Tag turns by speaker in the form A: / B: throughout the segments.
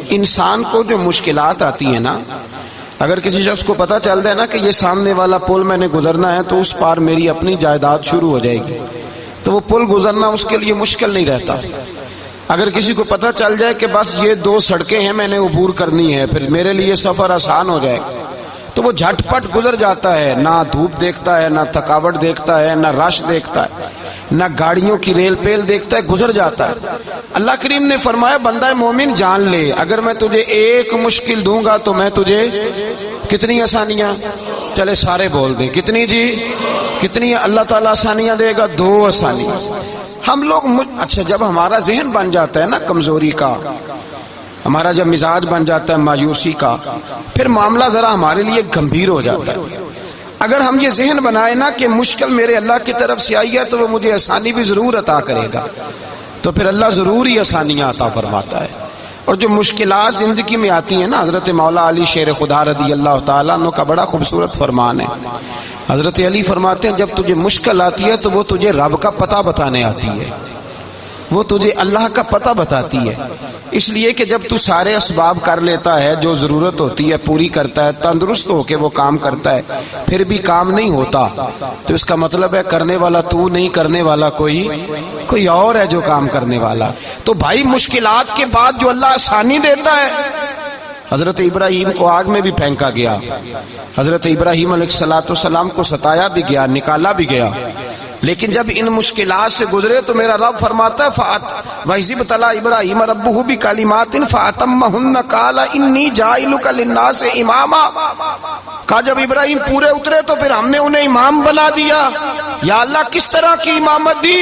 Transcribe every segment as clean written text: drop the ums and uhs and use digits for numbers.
A: انسان کو جو مشکلات آتی ہیں نا، اگر کسی شخص کو پتہ چل جائے نا کہ یہ سامنے والا پل میں نے گزرنا ہے تو اس پار میری اپنی جائیداد شروع ہو جائے گی، تو وہ پل گزرنا اس کے لیے مشکل نہیں رہتا۔ اگر کسی کو پتہ چل جائے کہ بس یہ 2 سڑکیں ہیں میں نے عبور کرنی ہے، پھر میرے لیے سفر آسان ہو جائے گا، تو وہ جھٹ پٹ گزر جاتا ہے، نہ دھوپ دیکھتا ہے، نہ تھکاوٹ دیکھتا ہے، نہ رش دیکھتا ہے، نہ گاڑیوں کی ریل پیل دیکھتا ہے، گزر جاتا ہے۔ اللہ کریم نے فرمایا بندہ مومن جان لے، اگر میں تجھے ایک مشکل دوں گا تو میں تجھے کتنی آسانیاں، چلے سارے بول دیں کتنی جی، کتنی اللہ تعالیٰ آسانیاں دے گا؟ 2 آسانیاں۔ ہم لوگ اچھا جب ہمارا ذہن بن جاتا ہے نا کمزوری کا، ہمارا جب مزاج بن جاتا ہے مایوسی کا، پھر معاملہ ذرا ہمارے لیے گمبھیر ہو جاتا ہے۔ اگر ہم یہ ذہن بنائے نا کہ مشکل میرے اللہ کی طرف سے آئی ہے تو وہ مجھے آسانی بھی ضرور عطا کرے گا، تو پھر اللہ ضرور ہی آسانیاں عطا فرماتا ہے۔ اور جو مشکلات زندگی میں آتی ہیں نا، حضرت مولا علی شیر خدا رضی اللہ تعالیٰ عنہ کا بڑا خوبصورت فرمان ہے۔ حضرت علی فرماتے ہیں جب تجھے مشکل آتی ہے تو وہ تجھے رب کا پتہ بتانے آتی ہے، وہ تجھے اللہ کا پتہ بتاتی ہے، اس لیے کہ جب تو سارے اسباب کر لیتا ہے، جو ضرورت ہوتی ہے پوری کرتا ہے، تندرست ہو کے وہ کام کرتا ہے، پھر بھی کام نہیں ہوتا، تو اس کا مطلب ہے کرنے والا تو نہیں، کرنے والا کوئی اور ہے جو کام کرنے والا۔ تو بھائی مشکلات کے بعد جو اللہ آسانی دیتا ہے، حضرت ابراہیم کو آگ میں بھی پھینکا گیا، حضرت ابراہیم علیہ السلام کو ستایا بھی گیا، نکالا بھی گیا، لیکن جب ان مشکلات سے گزرے تو میرا رب فرماتا ہے وَإِذِ ابْتَلَىٰ إِبْرَاهِيمَ رَبُّهُ بِكَلِمَاتٍ فَأَتَمَّهُنَّ قَالَ إِنِّي جَاعِلُكَ لِلنَّاسِ إِمَامًا، کہا جب ابراہیم پورے اترے تو پھر ہم نے انہیں امام بنا دیا۔ یا اللہ کس طرح کی امامت دی؟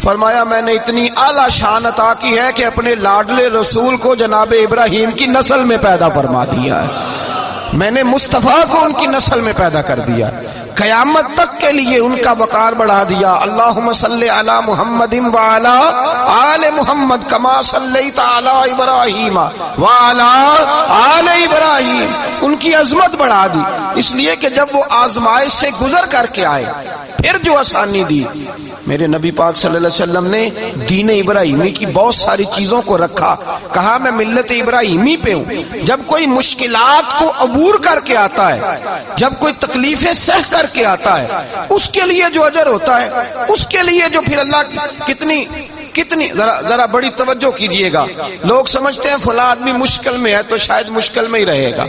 A: فرمایا میں نے اتنی اعلیٰ شان عطا کی ہے کہ اپنے لاڈلے رسول کو جناب ابراہیم کی نسل میں پیدا فرما دیا ہے، میں نے مصطفیٰ کو ان کی نسل میں پیدا کر دیا، قیامت تک کے لیے ان کا وقار بڑھا دیا۔ اللہم صلی علی محمد وعلی آل محمد کما صلیت علی ابراہیم وعلی آل ابراہیم، ان کی عظمت بڑھا دی، اس لیے کہ جب وہ آزمائش سے گزر کر کے آئے پھر جو آسانی دی۔ میرے نبی پاک صلی اللہ علیہ وسلم نے دین ابراہیمی کی بہت ساری چیزوں کو رکھا، کہا میں ملت ابراہیمی پہ ہوں۔ جب کوئی مشکلات کو عبور کر کے آتا ہے، جب کوئی تکلیفیں سہ کر کے آتا ہے، اس کے لیے جو اجر ہوتا ہے، اس کے لیے جو پھر اللہ کتنی ذرا بڑی توجہ کیجئے گا۔ لوگ سمجھتے ہیں فلاں آدمی مشکل میں ہے تو شاید مشکل میں ہی رہے گا،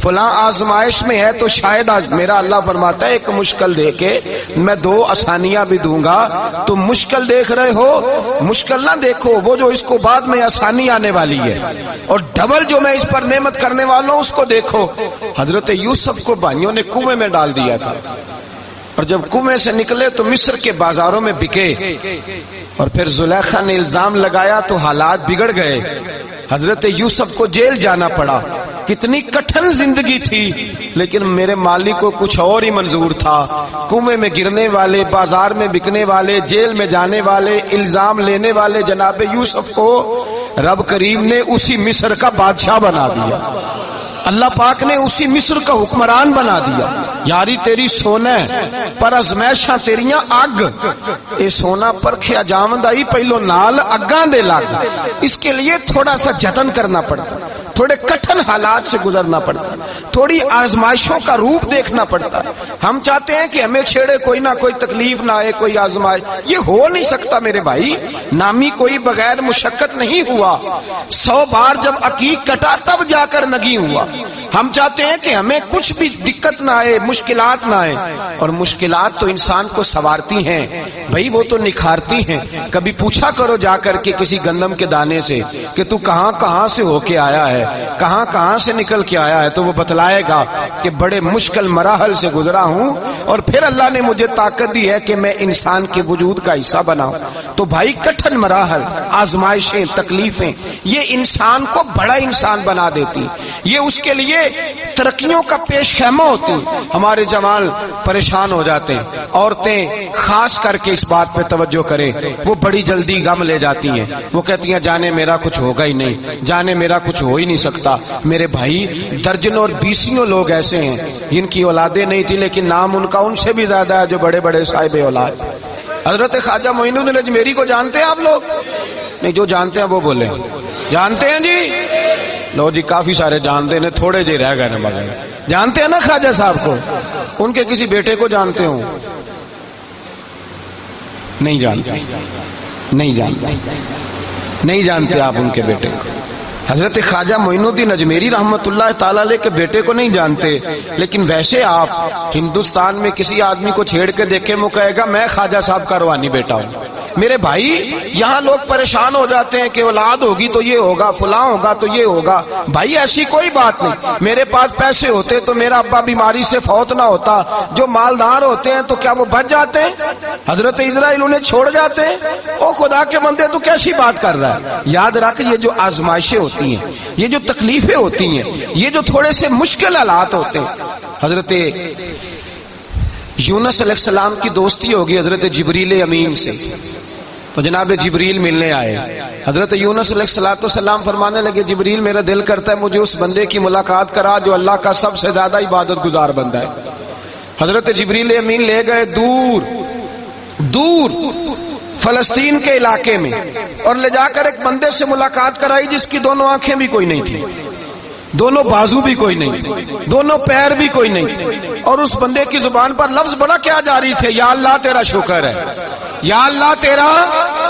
A: فلاں آزمائش میں ہے تو شاید میرا اللہ فرماتا ہے ایک مشکل دے کے میں 2 آسانیاں بھی دوں گا۔ تم مشکل دیکھ رہے ہو، مشکل نہ دیکھو، وہ جو اس کو بعد میں آسانی آنے والی ہے، اور ڈبل جو میں اس پر نعمت کرنے والا ہوں اس کو دیکھو۔ حضرت یوسف کو بھائیوں نے کنویں میں ڈال دیا تھا، اور جب کنویں سے نکلے تو مصر کے بازاروں میں بکے، اور پھر زلیخا نے الزام لگایا تو حالات بگڑ گئے، حضرت یوسف کو جیل جانا پڑا۔ کتنی کٹھن زندگی تھی، لیکن میرے مالک کو کچھ اور ہی منظور تھا۔ کنویں میں گرنے والے، بازار میں بکنے والے، جیل میں جانے والے، الزام لینے والے جناب یوسف کو رب کریم نے اسی مصر کا بادشاہ بنا دیا، اللہ پاک نے اسی مصر کا حکمران بنا دیا۔ یاری تیری سونا پر ازمائشاں تیریاں اگ، اے سونا پرکھیا جاوندائی پہلو نال اگاں دے لگ، اس کے لیے تھوڑا سا جتن کرنا پڑتا، تھوڑے کٹھن حالات سے گزرنا پڑتا، تھوڑی آزمائشوں کا روپ دیکھنا پڑتا۔ ہم چاہتے ہیں کہ ہمیں چھیڑے کوئی نہ کوئی تکلیف نہ آئے، کوئی آزمائش، یہ ہو نہیں سکتا میرے بھائی، نامی کوئی بغیر مشقت نہیں ہوا، 100 بار جب عقیق کٹا تب جا کر نگی ہوا۔ ہم چاہتے ہیں کہ ہمیں کچھ بھی دقت نہ آئے، مشکلات نہ آئے، اور مشکلات تو انسان کو سنوارتی ہیں بھائی، وہ تو نکھارتی ہیں۔ کبھی پوچھا کرو جا کر کے کسی گندم کے دانے سے کہ تو کہاں کہاں سے ہو کے آیا ہے، کہاں کہاں سے نکل کے آیا ہے، تو وہ بتلائے گا کہ بڑے مشکل مراحل سے گزرا ہوں، اور پھر اللہ نے مجھے طاقت دی ہے کہ میں انسان کے وجود کا حصہ بناؤں۔ تو بھائی کٹھن مراحل، آزمائشیں، تکلیفیں، یہ انسان کو بڑا انسان بنا دیتی، یہ اس کے لیے ترقیوں کا پیش خیمہ ہوتی۔ ہمارے جوان پریشان ہو جاتے ہیں، عورتیں خاص کر کے اس بات پہ توجہ کریں، وہ بڑی جلدی غم لے جاتی ہیں، وہ کہتی ہیں جانے میرا کچھ ہوگا ہی نہیں، جانے میرا کچھ ہو ہی نہیں سکتا۔ میرے بھائی درجنوں اور بیسیوں لوگ ایسے ہیں جن کی اولادیں نہیں تھی، لیکن نام ان کا ان سے بھی زیادہ ہے جو بڑے بڑے صاحب اولاد۔ حضرت خواجہ معین الدین اجمیری کو جانتے ہیں آپ لوگ؟ نہیں، جو جانتے ہیں وہ بولیں، جانتے ہیں جی؟ لو جی کافی سارے جانتے ہیں، تھوڑے جی رہ گئے نا مگر جانتے ہیں نا خواجہ صاحب کو؟ ان کے کسی بیٹے کو جانتے ہوں؟ نہیں جانتے، نہیں جانتے، نہیں جانتے آپ ان کے بیٹے کو۔ حضرت خواجہ معین الدین اجمیری رحمت اللہ تعالی علیہ کے بیٹے کو نہیں جانتے، لیکن ویسے آپ ہندوستان میں کسی آدمی کو چھیڑ کے دیکھیں وہ کہے گا میں خواجہ صاحب کا روحانی بیٹا ہوں۔ میرے بھائی یہاں لوگ پریشان ہو جاتے ہیں کہ اولاد ہوگی تو یہ ہوگا، فلاں ہوگا تو یہ ہوگا۔ بھائی ایسی کوئی بات نہیں، میرے پاس پیسے ہوتے تو میرا ابا بیماری سے فوت نہ ہوتا۔ جو مالدار ہوتے ہیں تو کیا وہ بچ جاتے ہیں؟ حضرت اسرائیل انہیں چھوڑ جاتے ہیں؟ او خدا کے بندے تو کیسی بات کر رہا ہے؟ یاد رکھ، یہ جو آزمائشیں ہوتی ہیں، یہ جو تکلیفیں ہوتی ہیں، یہ جو تھوڑے سے مشکل حالات ہوتے ہیں۔ حضرت یونس علیہ السلام کی دوستی ہوگی حضرت جبریل امین سے، تو جناب جبریل ملنے آئے۔ حضرت یونس علیہ السلام فرمانے لگے دل میرا دل کرتا ہے مجھے اس بندے کی ملاقات کرا جو اللہ کا سب سے زیادہ عبادت گزار بندہ ہے۔ حضرت جبریل امین لے گئے دور دور فلسطین کے علاقے میں، اور لے جا کر ایک بندے سے ملاقات کرائی جس کی دونوں آنکھیں بھی کوئی نہیں تھی، دونوں بازو بھی کوئی نہیں، دونوں پیر بھی کوئی نہیں، اور اس بندے کی زبان پر لفظ بڑا کیا جاری تھے، یا اللہ تیرا شکر ہے، یا اللہ تیرا،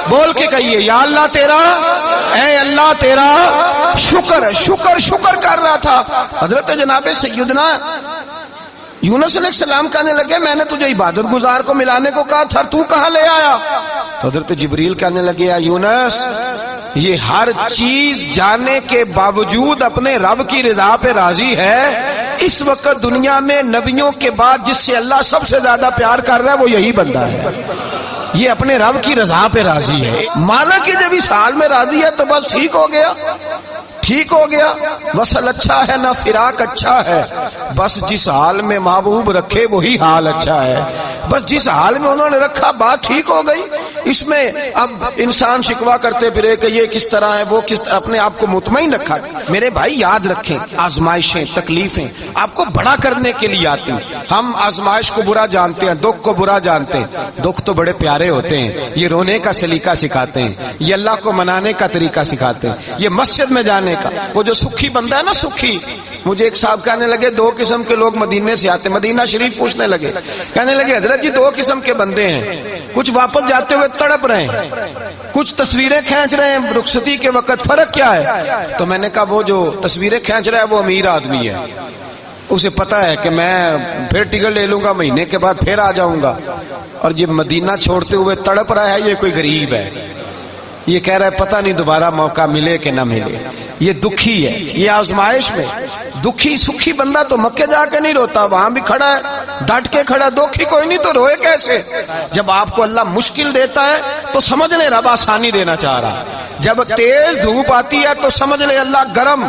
A: بول کے کہیے یا اللہ تیرا، اے اللہ تیرا شکر ہے۔ شکر شکر کر رہا تھا۔ حضرت جناب سیدنا یونس علیہ السلام کہنے لگے میں نے تجھے عبادت گزار کو ملانے کو کہا تھا، تو کہاں لے آیا؟ حضرت جبریل کہنے لگے یا یونس، یہ ہر چیز جانے کے باوجود اپنے رب کی رضا پہ راضی ہے۔ اس وقت دنیا میں نبیوں کے بعد جس سے اللہ سب سے زیادہ پیار کر رہا ہے وہ یہی بندہ ہے، یہ اپنے رب کی رضا پہ راضی ہے۔ مانا کہ جب اس حال میں راضی ہے تو بس ٹھیک ہو گیا، ٹھیک ہو گیا۔ وصل اچھا ہے نہ فراق اچھا ہے، بس جس حال میں محبوب رکھے وہی حال اچھا ہے۔ بس جس حال میں انہوں نے رکھا بات ٹھیک ہو گئی۔ اس میں اب انسان شکوا کرتے پھرے کہ یہ کس طرح ہے وہ کس طرح، اپنے آپ کو مطمئن رکھا۔ میرے بھائی یاد رکھیں، آزمائشیں تکلیفیں آپ کو بڑا کرنے کے لیے آتی ہیں۔ ہم آزمائش کو برا جانتے ہیں، دکھ کو برا جانتے ہیں۔ دکھ تو بڑے پیارے ہوتے ہیں، یہ رونے کا سلیقہ سکھاتے ہیں، یہ اللہ کو منانے کا طریقہ سکھاتے ہیں، یہ مسجد میں جانے کا۔ وہ جو سکھی بندہ ہے نا سکھی، مجھے ایک صاحب کہنے لگے دو قسم کے لوگ مدینے سے آتے، مدینہ شریف پوچھنے لگے، کہنے لگے حضرت جی دو قسم کے بندے ہیں، کچھ واپس جاتے ہوئے تڑپ رہے ہیں، کچھ تصویریں کھینچ رہے ہیں رخصتی کے وقت، فرق کیا ہے؟ تو میں نے کہا وہ جو تصویریں کھینچ رہا ہے وہ امیر آدمی ہے، اسے پتا ہے کہ میں پھر ٹکٹ لے لوں گا، مہینے کے بعد پھر آ جاؤں گا، اور یہ مدینہ چھوڑتے ہوئے تڑپ رہا ہے یہ کوئی غریب ہے، یہ کہہ رہا ہے پتہ نہیں دوبارہ موقع ملے کہ نہ ملے، یہ دکھی ہے۔ یہ آزمائش میں دکھی سکھی بندہ تو مکے جا کے نہیں روتا، وہاں بھی کھڑا ہے ڈٹ کے کھڑا، دکھی کوئی نہیں تو روئے کیسے؟ جب آپ کو اللہ مشکل دیتا ہے تو سمجھ لیں رب آسانی دینا چاہ رہا ہے، جب تیز دھوپ آتی ہے تو سمجھ لیں اللہ گرم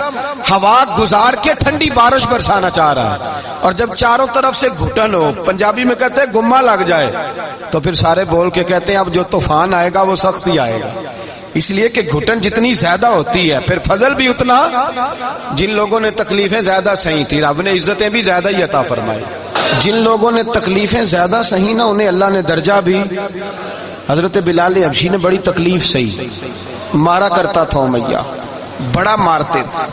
A: ہوا گزار کے ٹھنڈی بارش برسانا چاہ رہا ہے، اور جب چاروں طرف سے گھٹن ہو، پنجابی میں کہتے ہیں گما لگ جائے، تو پھر سارے بول کے کہتے ہیں اب جو طوفان آئے گا وہ سخت ہی آئے گا۔ اس لیے کہ گھٹن جتنی زیادہ ہوتی ہے پھر فضل بھی اتنا۔ جن لوگوں نے تکلیفیں زیادہ سہی تھی رب نے عزتیں بھی زیادہ ہی عطا فرمائی، جن لوگوں نے تکلیفیں زیادہ سہی نہ انہیں اللہ نے درجہ بھی۔ حضرت بلال حبشی نے بڑی تکلیف سہی، مارا کرتا تھا امیہ، بڑا مارتے تھے،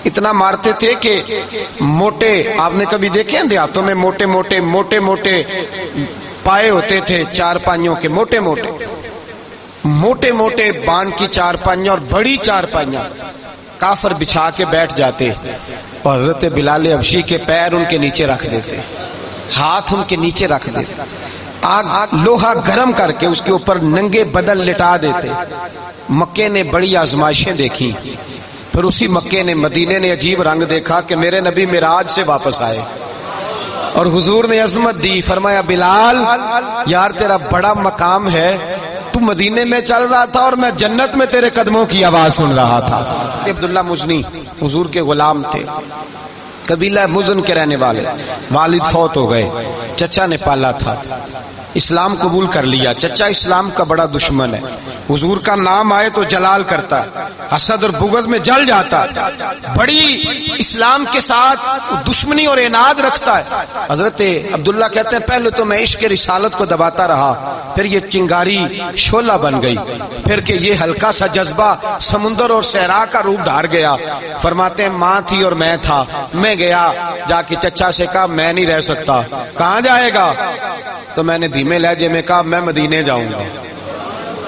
A: اتنا مارتے تھے کہ موٹے، آپ نے کبھی دیکھے ہیں دیہاتوں میں موٹے موٹے پائے ہوتے تھے، چار پائیوں کے موٹے موٹے بان کی چار پائیاں اور بڑی چار پائیاں کافر بچھا کے بیٹھ جاتے، اور حضرت بلال حبشی کے پیر ان کے نیچے رکھ دیتے، ہاتھ ان کے نیچے رکھ دیتے، آگ لوہا گرم کر کے اس کے اوپر ننگے بدن لٹا دیتے۔ مکے نے بڑی آزمائشیں دیکھی، پھر اسی مکے نے مدینے نے عجیب رنگ دیکھا کہ میرے نبی معراج سے واپس آئے اور حضور نے عظمت دی، فرمایا بلال یار تیرا بڑا مقام ہے، تو مدینے میں چل رہا تھا اور میں جنت میں تیرے قدموں کی آواز سن رہا تھا۔ عبداللہ مزنی حضور کے غلام تھے، قبیلہ مزن کے رہنے والے، والد فوت ہو گئے، چچا نے پالا تھا، اسلام قبول کر لیا. چچا اسلام کا بڑا دشمن ہے, حضور کا نام آئے تو جلال کرتا ہے, حسد اور بغض میں جل جاتا ہے, بڑی اسلام کے ساتھ دشمنی اور عناد رکھتا ہے. حضرت عبداللہ کہتے ہیں پہلے تو میں عشق رسالت کو دباتا رہا, پھر یہ چنگاری شعلہ بن گئی, پھر کہ یہ ہلکا سا جذبہ سمندر اور صحرا کا روپ دھار گیا. فرماتے ہیں ماں تھی اور میں تھا, میں گیا جا کے چچا سے کہا میں نہیں رہ سکتا. کہاں جائے گا؟ تو میں نے دھیمے لہجے میں کہا میں مدینے جاؤں گا,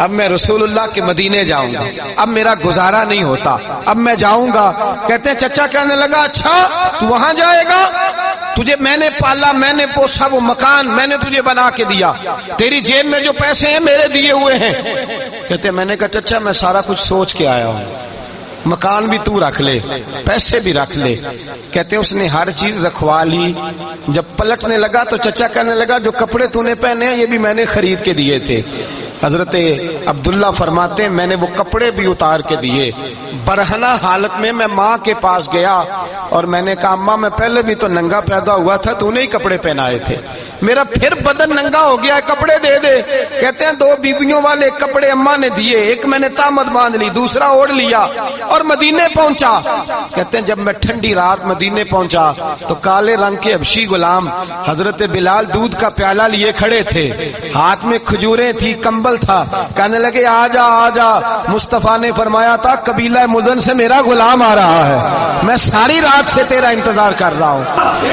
A: اب میں رسول اللہ کے مدینے جاؤں گا, اب میرا گزارا نہیں ہوتا, اب میں جاؤں گا. کہتے ہیں چچا کہنے لگا اچھا تو وہاں جائے گا, تجھے میں نے پالا, میں نے پوسا, وہ مکان میں نے تجھے بنا کے دیا, تیری جیب میں جو پیسے ہیں میرے دیے ہوئے ہیں. کہتے ہیں میں نے کہا چچا میں سارا کچھ سوچ کے آیا ہوں, مکان بھی تو رکھ لے, پیسے بھی رکھ لے. کہتے ہیں اس نے ہر چیز رکھوا لی. جب پلٹنے لگا تو چچا کہنے لگا جو کپڑے تو نے پہنے ہیں یہ بھی میں نے خرید کے دیے تھے. حضرت عبداللہ فرماتے ہیں میں نے وہ کپڑے بھی اتار کے دیے. برہنہ حالت میں میں ماں کے پاس گیا اور میں نے کہا اماں میں پہلے بھی تو ننگا پیدا ہوا تھا, تو نے ہی کپڑے پہنائے تھے, میرا پھر بدن ننگا ہو گیا, کپڑے دے دے. کہتے ہیں 2 بیویوں والے کپڑے اماں نے دیے, ایک میں نے تامت باندھ لی, دوسرا اوڑھ لیا اور مدینے پہنچا. کہتے ہیں جب میں ٹھنڈی رات مدینے پہنچا تو کالے رنگ کے حبشی غلام حضرت بلال دودھ کا پیالہ لیے کھڑے تھے, ہاتھ میں کھجوریں تھی, کمبل تھا. کہنے لگے آ جا آ جا. مصطفیٰ نے فرمایا تھا قبیلہ مزن سے میرا غلام آ رہا ہے, میں ساری رات سے تیرا انتظار کر رہا ہوں.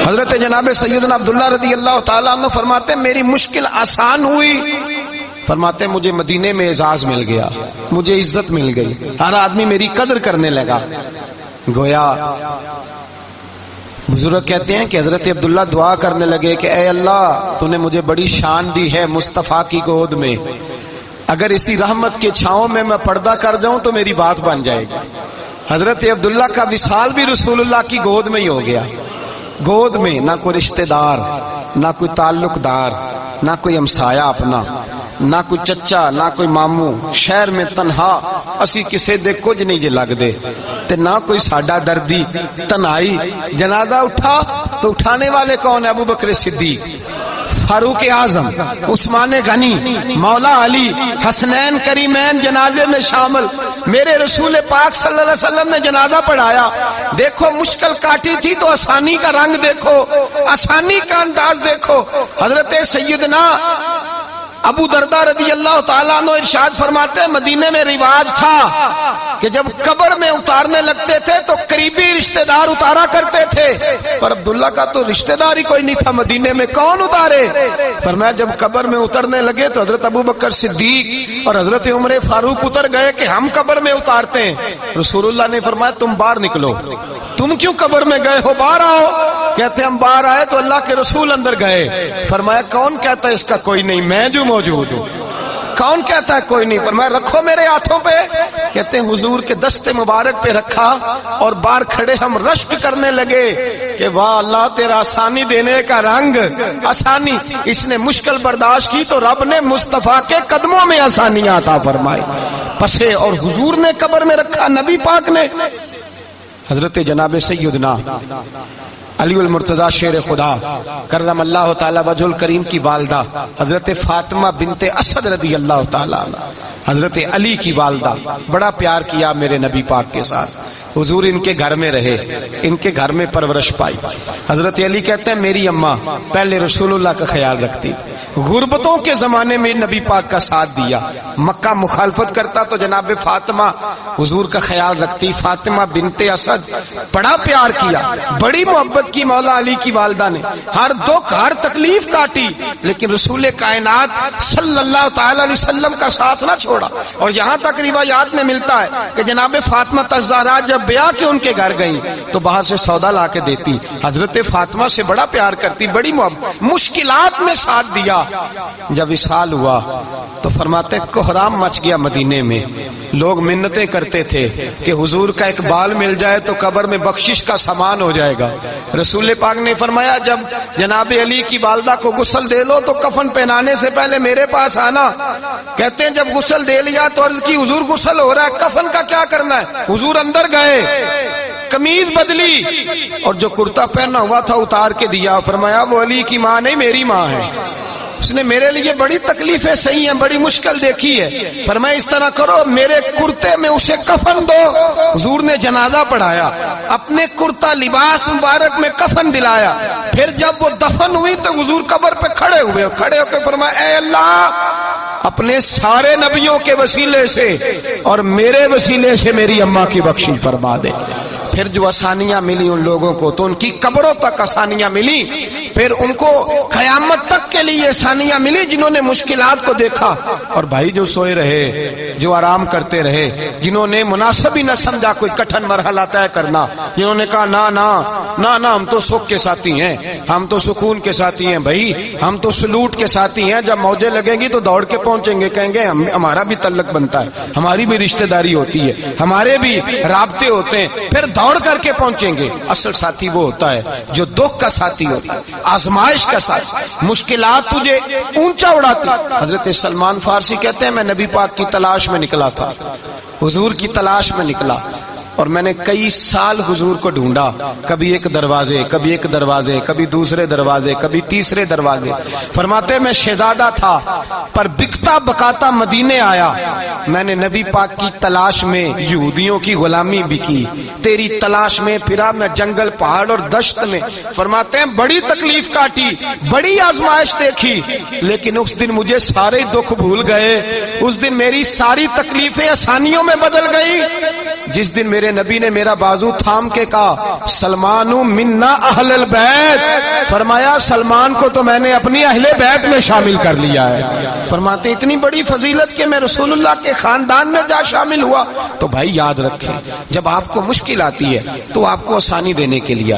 A: حضرت جناب سیدنا عبداللہ رضی اللہ تعالیٰ عنہ فرماتے میری مشکل آسان ہوئی. فرماتے مجھے مدینے میں اعزاز مل گیا, مجھے عزت مل گئی, ہر آدمی میری قدر کرنے لگا. گویا بزرگ کہتے ہیں کہ حضرت عبداللہ دعا کرنے لگے کہ اے اللہ تو نے مجھے بڑی شان دی ہے مصطفیٰ کی گود میں, اگر اسی رحمت کے چھاؤں میں پردہ کر جاؤں تو میری بات بن جائے گی. حضرت عبداللہ کا وصال بھی رسول اللہ کی گود میں ہی ہو گیا. گود میں نہ کوئی رشتہ دار, نہ کوئی تعلق دار, نہ کوئی ہمسایا اپنا, نہ کوئی چچا, نہ کوئی ماموں, شہر میں تنہا اسی کسے دے کچھ نہیں جے لگ دے, تے نہ کوئی ساڈا دردی. تنہائی جنازہ اٹھا تو اٹھانے والے کون ہیں؟ ابو بکر صدیق, فاروق اعظم, عثمان غنی, مولا علی, حسنین کریمین جنازے میں شامل. میرے رسول پاک صلی اللہ علیہ وسلم نے جنازہ پڑھایا. دیکھو مشکل کاٹی تھی تو آسانی کا رنگ دیکھو, آسانی کا انداز دیکھو. حضرت سیدنا ابو دردہ رضی اللہ تعالیٰ عنہ ارشاد فرماتے ہیں مدینے میں رواج تھا کہ جب قبر میں اتارنے لگتے تھے تو قریبی رشتہ دار اتارا کرتے تھے, پر عبداللہ کا تو رشتہ دار ہی کوئی نہیں تھا مدینے میں, کون اتارے؟ فرمایا جب قبر میں اترنے لگے تو حضرت ابو بکر صدیق اور حضرت عمر فاروق اتر گئے کہ ہم قبر میں اتارتے ہیں. رسول اللہ نے فرمایا تم باہر نکلو, تم کیوں قبر میں گئے ہو, باہر آؤ. کہتے ہم باہر آئے تو اللہ کے رسول اندر گئے. فرمایا کون کہتا ہے اس کا کوئی نہیں, میں جو موجود ہوں. کون کہتا ہے کوئی نہیں؟ فرمایا رکھو میرے ہاتھوں پہ. کہتے ہیں حضور کے دستے مبارک پہ رکھا اور باہر کھڑے ہم رشک کرنے لگے کہ واہ اللہ تیرا آسانی دینے کا رنگ, آسانی. اس نے مشکل برداشت کی تو رب نے مصطفیٰ کے قدموں میں آسانیاں عطا فرمائی. پسے اور حضور نے قبر میں رکھا, نبی پاک نے. حضرت جناب سیدنا علی المرتضی شیر خدا کرم اللہ تعالی وجہ الکریم کی والدہ حضرت فاطمہ بنت اسد رضی اللہ تعالی عنہ, حضرت علی کی والدہ, بڑا پیار کیا میرے نبی پاک کے ساتھ. حضور ان کے گھر میں رہے, ان کے گھر میں پرورش پائی. حضرت علی کہتے ہیں میری اماں پہلے رسول اللہ کا خیال رکھتی, غربتوں کے زمانے میں نبی پاک کا ساتھ دیا. مکہ مخالفت کرتا تو جناب فاطمہ حضور کا خیال رکھتی. فاطمہ بنت اسد بڑا پیار کیا, بڑی محبت کی مولا علی کی والدہ نے, ہر دکھ ہر تکلیف کاٹی, لیکن رسول کائنات صلی اللہ تعالی علیہ وسلم کا ساتھ نہ چھوڑا. اور یہاں تک روایات میں ملتا ہے کہ جناب فاطمہ الزہرا جب بیاہ کے ان کے گھر گئی تو باہر سے سودا لا کے دیتی. حضرت فاطمہ سے بڑا پیار کرتی, بڑی محبت, مشکلات میں ساتھ دیا. جب وصال ہوا تو فرماتے کوہرام مچ گیا مدینے میں. لوگ منتیں کرتے تھے کہ حضور کا ایک بال مل جائے تو قبر میں بخشش کا سامان ہو جائے گا. رسول پاک نے فرمایا جب جناب علی کی والدہ کو غسل دے لو تو کفن پہنانے سے پہلے میرے پاس آنا. کہتے ہیں جب غسل دے لیا تو عرض کی حضور غسل ہو رہا ہے, کفن کا کیا کرنا ہے؟ حضور اندر گئے, قمیض بدلی اور جو کرتا پہنا ہوا تھا اتار کے دیا. فرمایا وہ علی کی ماں نہیں میری ماں ہے. اس نے میرے لیے بڑی تکلیفیں صحیح ہیں، بڑی مشکل دیکھی ہے، فرمایا اس طرح کرو میرے کرتے میں اسے کفن دو۔ حضور نے جنازہ پڑھایا، اپنے کرتا لباس مبارک میں کفن دلایا، پھر جب وہ دفن ہوئی تو حضور قبر پہ کھڑے ہوئے، کھڑے ہو کے فرمایا اے اللہ اپنے سارے نبیوں کے وسیلے سے اور میرے وسیلے سے میری اماں کی بخشش فرما دے۔ پھر جو آسانیاں ملی ان لوگوں کو تو ان کی قبروں تک آسانیاں ملی، پھر ان کو قیامت تک کے لیے آسانیاں ملی جنہوں نے مشکلات کو دیکھا۔ اور بھائی جو سوئے رہے، جو آرام کرتے رہے، جنہوں نے مناسب ہی نہ سمجھا کوئی کٹھن مرحلہ طے کرنا، جنہوں نے کہا نا نا نا نا ہم تو سکھ کے ساتھی ہیں، ہم تو سکون کے ساتھی ہیں، بھائی ہم تو سلوٹ کے ساتھی ہیں، جب موجیں لگیں گی تو دوڑ کے پہنچیں گے، کہیں گے ہمارا بھی تعلق بنتا ہے، ہماری بھی رشتہ داری ہوتی ہے، ہمارے بھی رابطے ہوتے ہیں، پھر دوڑ کر کے پہنچیں گے۔ اصل ساتھی وہ ہوتا ہے جو دکھ کا ساتھی ہوتا ہے، آزمائش کا ساتھی، مشکلات تجھے اونچا اڑاتی۔ حضرت سلمان فارسی کہتے ہیں میں نبی پاک کی تلاش میں نکلا تھا، حضور کی تلاش میں نکلا، اور میں نے کئی سال حضور کو ڈھونڈا، کبھی ایک دروازے، کبھی ایک دروازے، کبھی دوسرے دروازے، کبھی تیسرے دروازے۔ فرماتے میں شہزادہ تھا پر بکتا بکاتا مدینے آیا، میں نے نبی پاک کی تلاش میں یہودیوں کی غلامی بھی کی، تیری تلاش میں پھرا میں جنگل پہاڑ اور دشت میں۔ فرماتے ہیں بڑی تکلیف کاٹی، بڑی آزمائش دیکھی، لیکن اس دن مجھے سارے دکھ بھول گئے، اس دن میری ساری تکلیفیں آسانیوں میں بدل گئی، جس دن میرے نبی نے میرا بازو تھام کے کہا سلمان منا اہل البیت، فرمایا سلمان کو تو میں نے اپنی اہل بیت میں شامل کر لیا ہے۔ فرماتے اتنی بڑی فضیلت کہ میں رسول اللہ کے خاندان میں جا شامل ہوا۔ تو بھائی یاد رکھیں جب آپ کو مشکل آتی ہے تو آپ کو آسانی دینے کے لیے